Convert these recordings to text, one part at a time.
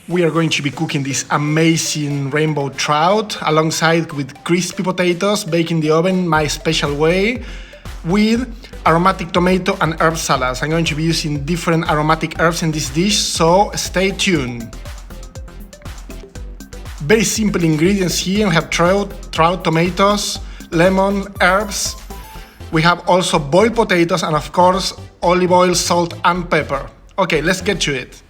We are going to be cooking this amazing rainbow trout alongside with crispy potatoes, baked in the oven my special way, with aromatic tomato and herb salads. I'm going to be using different aromatic herbs in this dish, so stay tuned. Very simple ingredients here. We have trout, tomatoes, lemon, herbs. We have also boiled potatoes and of course olive oil, salt and pepper. Okay, let's get to it.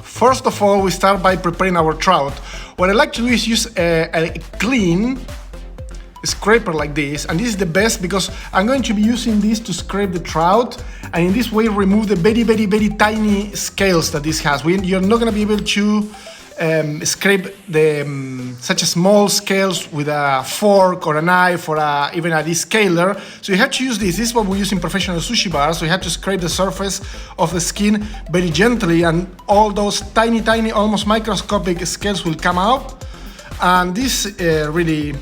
First of all, we start by preparing our trout. What I like to do is use a clean scraper like this, and this is the best because I'm going to be using this to scrape the trout and in this way remove the very tiny scales that this has. You're not going to be able to scrape the such a small scales with a fork or a knife or even a descaler. So you have to use this. This is what we use in professional sushi bars. So you have to scrape the surface of the skin very gently, and all those tiny, almost microscopic scales will come out. And this really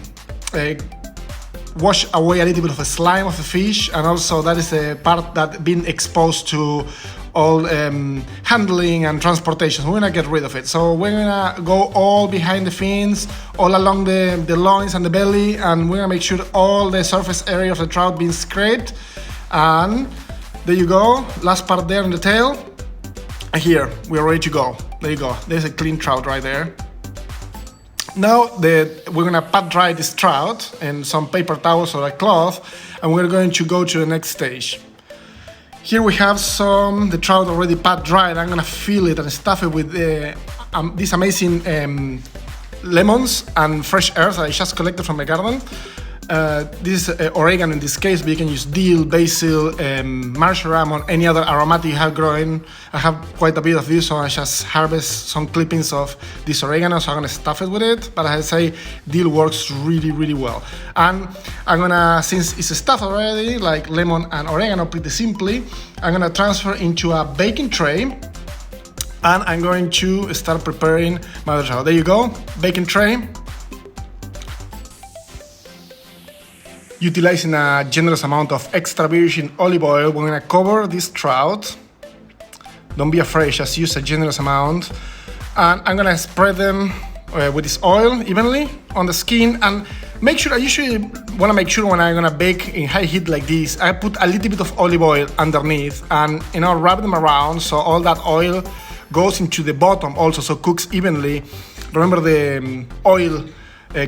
wash away a little bit of the slime of the fish, and also that is the part that been exposed to all handling and transportation. So we're gonna get rid of it. So we're gonna go all behind the fins, all along the loins and the belly, and we're gonna make sure all the surface area of the trout being scraped. And there you go, last part there on the tail. And here, we're ready to go. There you go, there's a clean trout right there. Now we're gonna pat dry this trout in some paper towels or a cloth, and we're going to go to the next stage. Here we have the trout already pat dried. I'm gonna fill it and stuff it with these amazing lemons and fresh herbs that I just collected from my garden. This is oregano in this case, but you can use dill, basil, marjoram, or any other aromatic you have growing. I have quite a bit of this, so I just harvest some clippings of this oregano, so I'm gonna stuff it with it. But as I say, dill works really well. And I'm gonna, since it's stuffed already, like lemon and oregano pretty simply, I'm gonna transfer into a baking tray, and I'm going to start preparing my other trout. There you go, baking tray. Utilizing a generous amount of extra virgin olive oil, we're gonna cover this trout. Don't be afraid, just use a generous amount. And I'm gonna spread them with this oil evenly on the skin, and make sure, I usually wanna make sure when I'm gonna bake in high heat like this, I put a little bit of olive oil underneath and wrap them around so all that oil goes into the bottom also, so cooks evenly. Remember the oil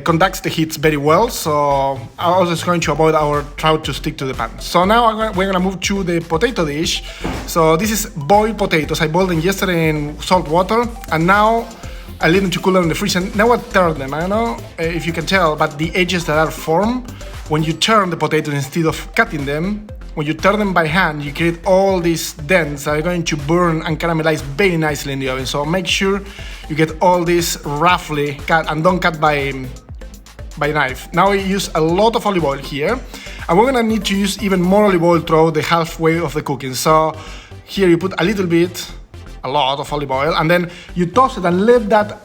conducts the heat very well, so I'm also going to avoid our trout to stick to the pan. So now we're gonna move to the potato dish. So this is boiled potatoes. I boiled them yesterday in salt water, and now I leave them to cool down in the fridge, and now I turn them. I don't know if you can tell, but the edges that are formed, when you turn the potatoes instead of cutting them, when you turn them by hand, you create all these dents that are going to burn and caramelize very nicely in the oven. So make sure you get all this roughly cut, and don't cut by knife. Now we use a lot of olive oil here, and we're gonna need to use even more olive oil throughout the halfway of the cooking. So here you put a little bit, a lot of olive oil, and then you toss it and let that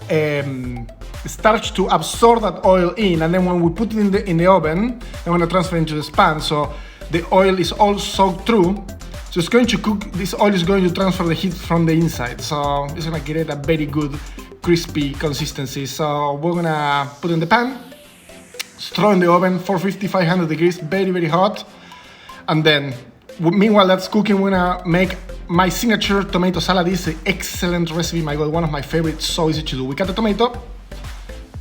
starch to absorb that oil in. And then when we put it in the oven, I'm gonna transfer it into the pan. So the oil is all soaked through, so it's going to cook. This oil is going to transfer the heat from the inside, so it's gonna create a very good crispy consistency. So we're gonna put it in the pan, throw in the oven, 450, 500 degrees, very hot. And then meanwhile that's cooking, we're gonna make my signature tomato salad. This is an excellent recipe, my God, one of my favorites, so easy to do. We cut the tomato,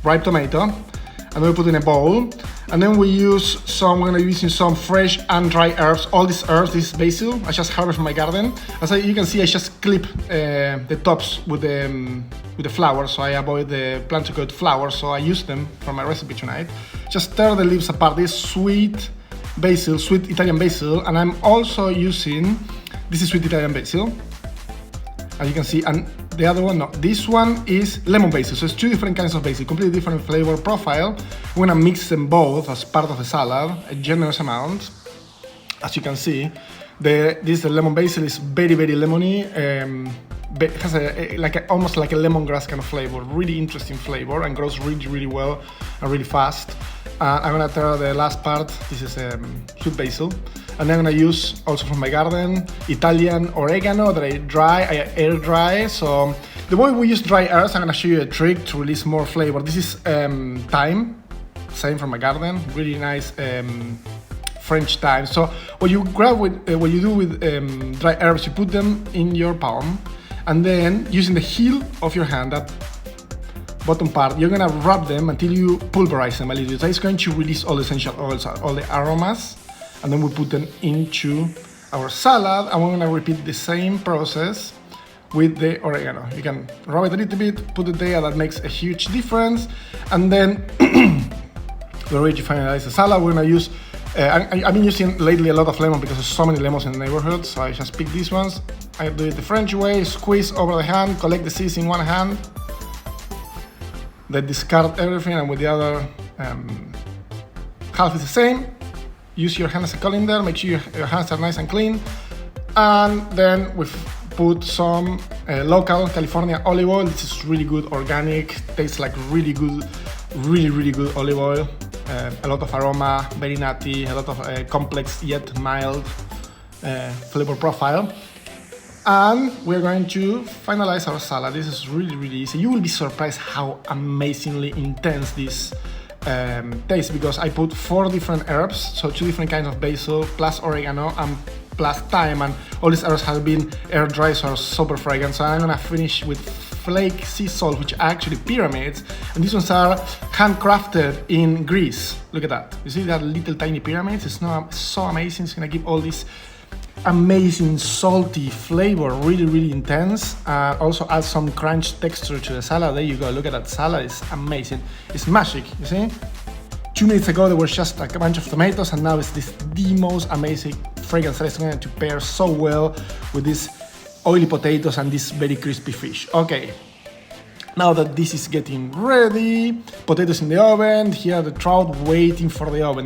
ripe tomato, and then we put in a bowl. And then we're gonna be using some fresh and dry herbs. All these herbs, this is basil, I just harvested from my garden. As you can see, I just clip the tops with the flowers, so I avoid the plant to go to flowers, so I use them for my recipe tonight. Just tear the leaves apart. This sweet basil, sweet Italian basil, and I'm also using, this is sweet Italian basil, as you can see, and the other one, no, this one is lemon basil. So it's two different kinds of basil, completely different flavor profile. We're gonna mix them both as part of the salad, a generous amount. As you can see, this lemon basil is very lemony. It has almost like a lemongrass kind of flavor, really interesting flavor, and grows really well and really fast. I'm gonna tear the last part. This is sweet basil, and I'm gonna use also from my garden Italian oregano that I air dry. So The way we use dry herbs, I'm gonna show you a trick to release more flavor. This is thyme, same from my garden, really nice French thyme. So what you grab with, what you do with dry herbs, you put them in your palm, and then using the heel of your hand, that bottom part, you're gonna rub them until you pulverize them a little bit. So it's going to release all the essential oils, all the aromas, and then we put them into our salad, and we're gonna repeat the same process with the oregano. You can rub it a little bit, put it there, that makes a huge difference. And then we're ready to finalize the salad. We're gonna use, I've been using lately a lot of lemon because there's so many lemons in the neighborhood, so I just pick these ones. I do it the French way, squeeze over the hand, collect the seeds in one hand, then discard everything, and with the other half is the same. Use your hand as a colander, make sure your hands are nice and clean. And then we've put some local California olive oil. This is really good, organic, tastes like really good, really good olive oil. A lot of aroma, very nutty, a lot of complex yet mild flavor profile. And we're going to finalize our salad. This is really easy. You will be surprised how amazingly intense this taste, because I put 4 different herbs, so 2 different kinds of basil, plus oregano, and plus thyme, and all these herbs have been air dried, so are super fragrant. So I'm gonna finish with flake sea salt, which are actually pyramids, and these ones are handcrafted in Greece. Look at that. You see that little tiny pyramids? It's not so amazing. It's gonna give all this amazing salty flavor, really intense. Also add some crunch texture to the salad. There you go. Look at that salad. It's amazing. It's magic, you see? 2 minutes ago there was just a bunch of tomatoes, and now it's the most amazing fragrance that is going to pair so well with these oily potatoes and this very crispy fish. Okay, now that this is getting ready, potatoes in the oven, here are the trout waiting for the oven.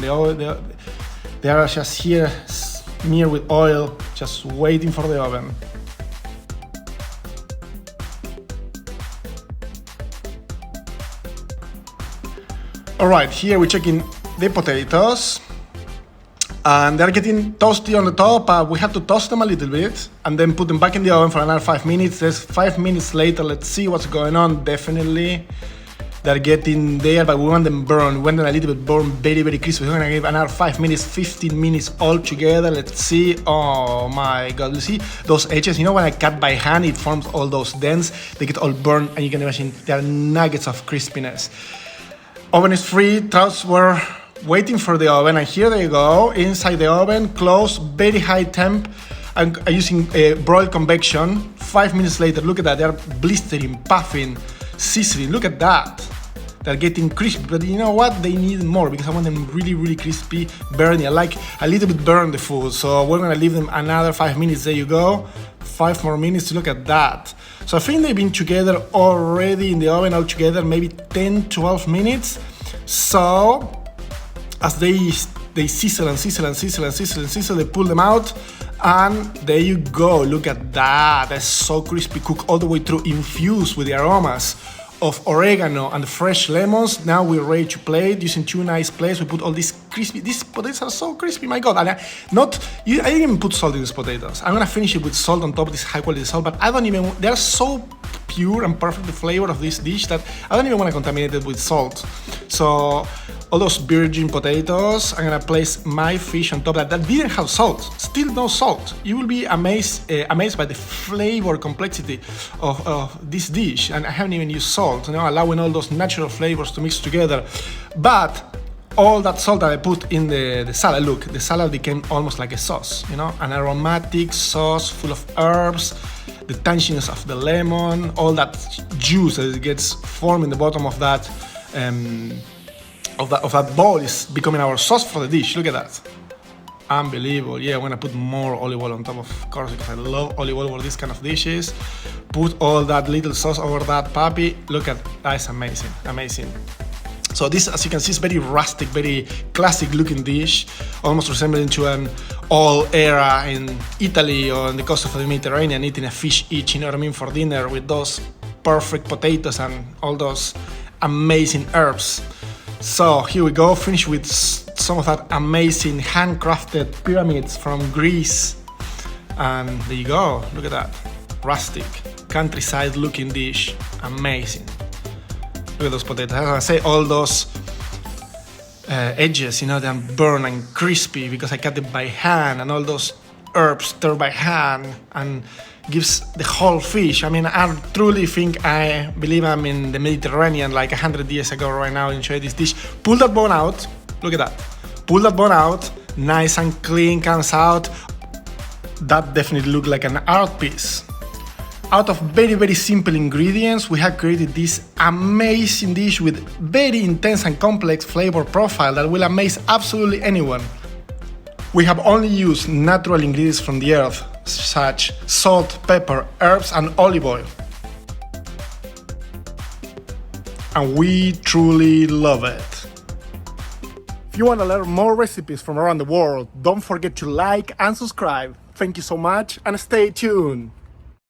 They are just here smeared with oil, just waiting for the oven. All right, here we're checking the potatoes, and they're getting toasty on the top. We have to toast them a little bit and then put them back in the oven for another 5 minutes. There's 5 minutes later. Let's see what's going on. Definitely they're getting there, but we want them burned. We want them a little bit burned, very crispy. We're gonna give another 5 minutes, 15 minutes all together. Let's see. Oh my God, you see those edges? You know, when I cut by hand, it forms all those dents. They get all burned, and you can imagine there are nuggets of crispiness. Oven is free. Trouts were waiting for the oven, and here they go inside the oven, close, very high temp. I'm using broil convection. 5 minutes later, look at that. They're blistering, puffing, sizzling. Look at that. They're getting crispy, but you know what? They need more, because I want them really crispy, burny. I like a little bit burn the food, so we're gonna leave them another 5 minutes. There you go. 5 more minutes. Look at that. So I think they've been together already in the oven all together, maybe 10-12 minutes. So as they sizzle, they pull them out, and there you go. Look at that. That's so crispy, cooked all the way through, infused with the aromas of oregano and fresh lemons. Now we're ready to plate using 2 nice plates. We put all these crispy, these potatoes are so crispy, my God. And I didn't even put salt in these potatoes. I'm gonna finish it with salt on top of this high quality salt, but they're so pure and perfect, the flavor of this dish, that I don't even want to contaminate it with salt. So all those virgin potatoes, I'm gonna place my fish on top that didn't have salt, still no salt. You will be amazed by the flavor complexity of this dish, and I haven't even used salt, you know, allowing all those natural flavors to mix together. But all that salt that I put in the salad, look, the salad became almost like a sauce, you know, an aromatic sauce full of herbs, the tanginess of the lemon, all that juice that gets formed in the bottom of that of that bowl is becoming our sauce for the dish. Look at that. Unbelievable. Yeah, I'm gonna put more olive oil on top, of course, because I love olive oil for this kind of dishes. Put all that little sauce over that puppy. Look at that. It's amazing. So this, as you can see, is very rustic, very classic looking dish, almost resembling to an old era in Italy or on the coast of the Mediterranean, eating a fish each, you know what I mean, for dinner, with those perfect potatoes and all those amazing herbs. So here we go, finish with some of that amazing handcrafted pyramids from Greece. And there you go, look at that, rustic. countryside looking dish. Amazing. Look at those potatoes. As I say, all those edges, they're burnt and crispy because I cut it by hand, and all those herbs stirred by hand and gives the whole fish. I mean, I truly believe I'm in the Mediterranean like 100 years ago right now, enjoy this dish. Pull that bone out. Look at that. Pull that bone out. Nice and clean comes out. That definitely looks like an art piece. Out of very, very simple ingredients, we have created this amazing dish with very intense and complex flavor profile that will amaze absolutely anyone. We have only used natural ingredients from the earth, such as salt, pepper, herbs, and olive oil. And we truly love it. If you want to learn more recipes from around the world, don't forget to like and subscribe. Thank you so much and stay tuned.